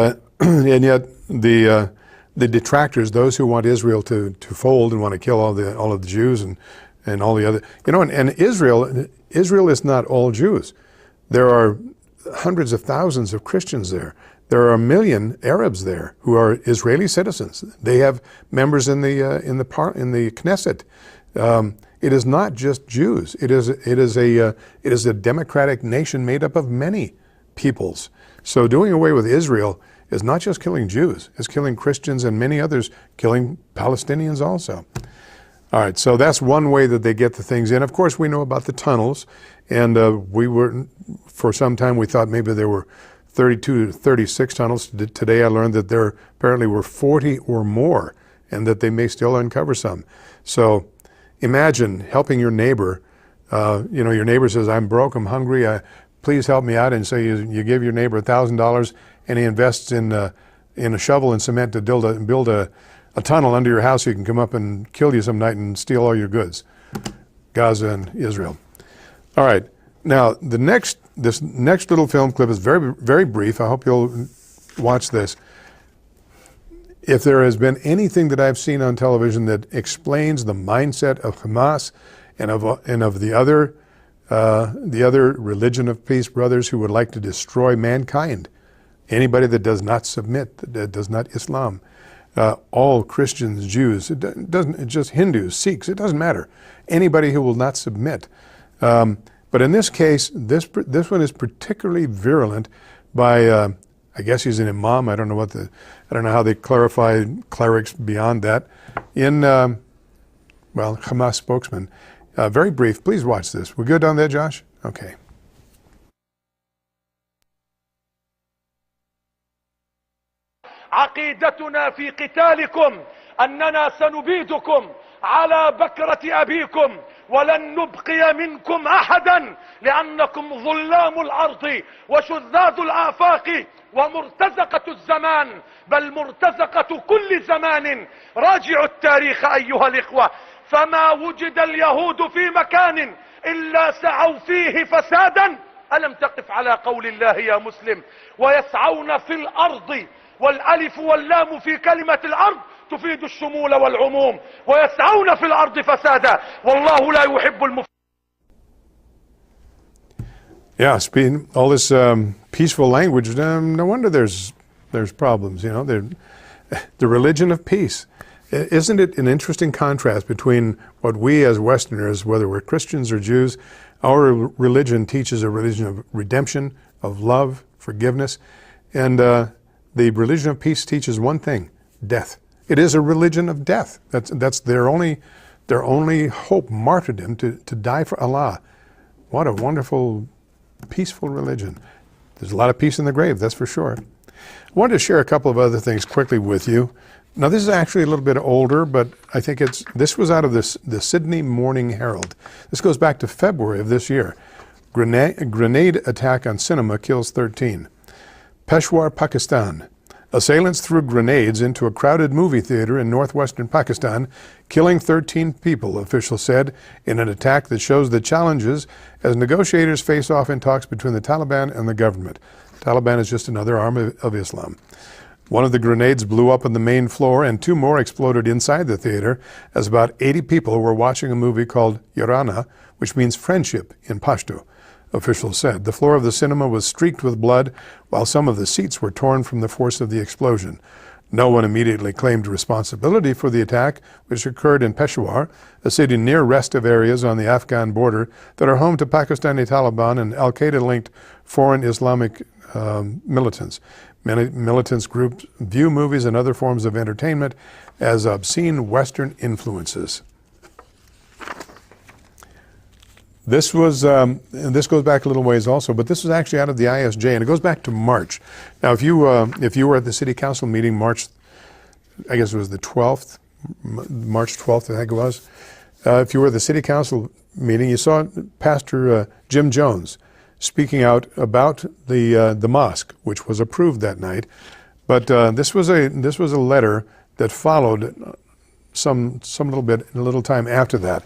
yet the detractors, those who want Israel to fold and want to kill all of the Jews and all the other, and Israel is not all Jews. There are hundreds of thousands of Christians there. There are 1 million Arabs there who are Israeli citizens. They have members in the Knesset. It is not just Jews. It is a democratic nation made up of many peoples. So doing away with Israel is not just killing Jews. It's killing Christians and many others, killing Palestinians also. All right, so that's one way that they get the things in. Of course, we know about the tunnels, and for some time we thought maybe there were 32 to 36 tunnels. Today I learned that there apparently were 40 or more, and that they may still uncover some. So imagine helping your neighbor. Your neighbor says, "I'm broke, I'm hungry, please help me out." And so you give your neighbor $1,000, and he invests in a shovel and cement to build a tunnel under your house so he can come up and kill you some night and steal all your goods. Gaza and Israel. All right. Now, this next little film clip is very, very brief. I hope you'll watch this. If there has been anything that I've seen on television that explains the mindset of Hamas and of the other religion of peace brothers who would like to destroy mankind, anybody that does not submit, that does not Islam, all Christians, Jews, just Hindus, Sikhs, it doesn't matter. Anybody who will not submit. But in this case, this one is particularly virulent by, I guess he's an imam. I don't know how they clarify clerics beyond that. Hamas spokesman. Very brief. Please watch this. We're good on that, Josh? Okay. عقيدتنا في قتالكم أننا سنبيدكم على بكرة أبيكم ولن نبقي منكم أحدا لأنكم ظلام الأرض وشذاذ الآفاق ومرتزقة الزمان بل مرتزقة كل زمان. راجعوا التاريخ أيها الإخوة، فما وجد اليهود في مكان إلا سعوا فيه فسادا. ألم تقف على قول الله يا مسلم؟ ويسعون في الأرض، والألف واللام في كلمة الأرض تفيد الشمول والعموم، ويسعون في الأرض فسادا والله لا يحب المفسدين. Yeah, all this peaceful language, no wonder there's problems, the religion of peace. Isn't it an interesting contrast between what we as Westerners, whether we're Christians or Jews, our religion teaches a religion of redemption, of love, forgiveness, and the religion of peace teaches one thing: death. It is a religion of death. That's their only hope, martyrdom, to die for Allah. What a wonderful, peaceful religion. There's a lot of peace in the grave, that's for sure. I wanted to share a couple of other things quickly with you. Now, this is actually a little bit older, but I think this was out of the Sydney Morning Herald. This goes back to February of this year. Grenade attack on cinema kills 13. Peshawar, Pakistan. Assailants threw grenades into a crowded movie theater in northwestern Pakistan, killing 13 people, officials said, in an attack that shows the challenges as negotiators face off in talks between the Taliban and the government. Taliban is just another arm of Islam. One of the grenades blew up on the main floor, and 2 more exploded inside the theater as about 80 people were watching a movie called Yarana, which means friendship in Pashto. officials said. The floor of the cinema was streaked with blood, while some of the seats were torn from the force of the explosion. No one immediately claimed responsibility for the attack, which occurred in Peshawar, a city near restive areas on the Afghan border that are home to Pakistani Taliban and al-Qaeda-linked foreign Islamic militants. Many militants groups view movies and other forms of entertainment as obscene Western influences. This was, and this goes back a little ways also, but this was actually out of the ISJ, and it goes back to March. Now, if you were at the City Council meeting March, I guess it was the 12th, March 12th, I think it was. If you were at the City Council meeting, you saw Pastor Jim Jones speaking out about the mosque, which was approved that night. But this was a letter that followed some little time after that,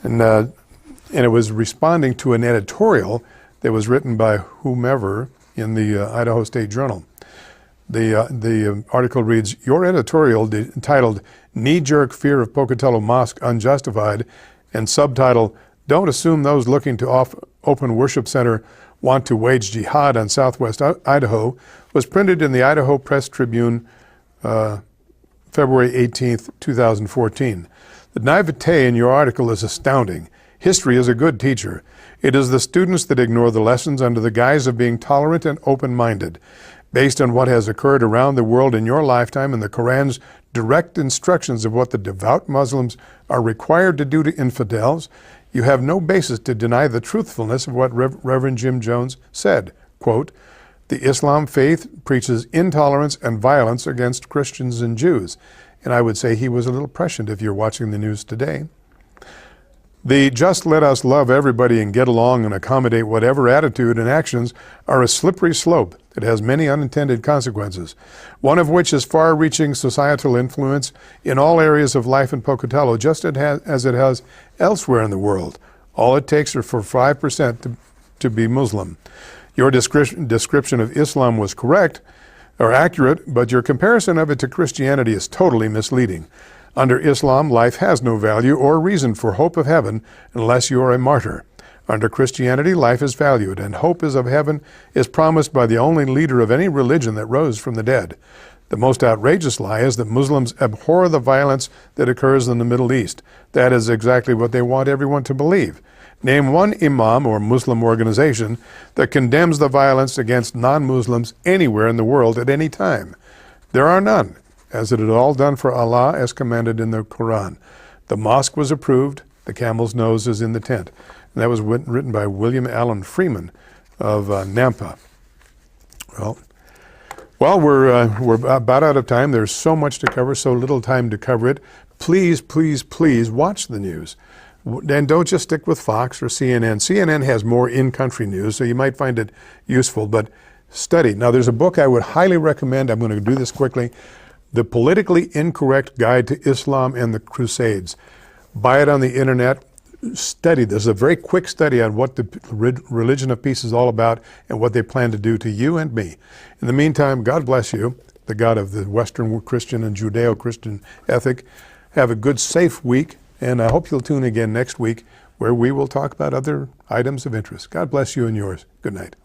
and it was responding to an editorial that was written by whomever in the Idaho State Journal. The article reads, "Your editorial entitled Knee-Jerk Fear of Pocatello Mosque Unjustified," and subtitle, "Don't Assume Those Looking to Open Worship Center Want to Wage Jihad on Southwest Idaho," was printed in the Idaho Press Tribune February 18th, 2014. The naivete in your article is astounding. History is a good teacher. It is the students that ignore the lessons under the guise of being tolerant and open-minded. Based on what has occurred around the world in your lifetime and the Quran's direct instructions of what the devout Muslims are required to do to infidels, you have no basis to deny the truthfulness of what Reverend Jim Jones said. Quote, "The Islam faith preaches intolerance and violence against Christians and Jews." And I would say he was a little prescient if you're watching the news today. The "just let us love everybody and get along and accommodate whatever attitude and actions" are a slippery slope that has many unintended consequences, one of which is far-reaching societal influence in all areas of life in Pocatello, just as it has elsewhere in the world. All it takes are for 5% to be Muslim. Your description of Islam was correct or accurate, but your comparison of it to Christianity is totally misleading. Under Islam, life has no value or reason for hope of heaven unless you are a martyr. Under Christianity, life is valued, and hope of heaven is promised by the only leader of any religion that rose from the dead. The most outrageous lie is that Muslims abhor the violence that occurs in the Middle East. That is exactly what they want everyone to believe. Name one imam or Muslim organization that condemns the violence against non-Muslims anywhere in the world at any time. There are none, as it is all done for Allah as commanded in the Quran. The mosque was approved, the camel's nose is in the tent. And that was written by William Allen Freeman of Nampa. Well, we're about out of time. There's so much to cover, so little time to cover it. Please, please, please watch the news. And don't just stick with Fox or CNN. CNN has more in-country news, so you might find it useful, but study. Now, there's a book I would highly recommend. I'm going to do this quickly. The Politically Incorrect Guide to Islam and the Crusades. Buy it on the internet. Study. There's a very quick study on what the religion of peace is all about and what they plan to do to you and me. In the meantime, God bless you, the God of the Western Christian and Judeo-Christian ethic. Have a good, safe week, and I hope you'll tune again next week where we will talk about other items of interest. God bless you and yours. Good night.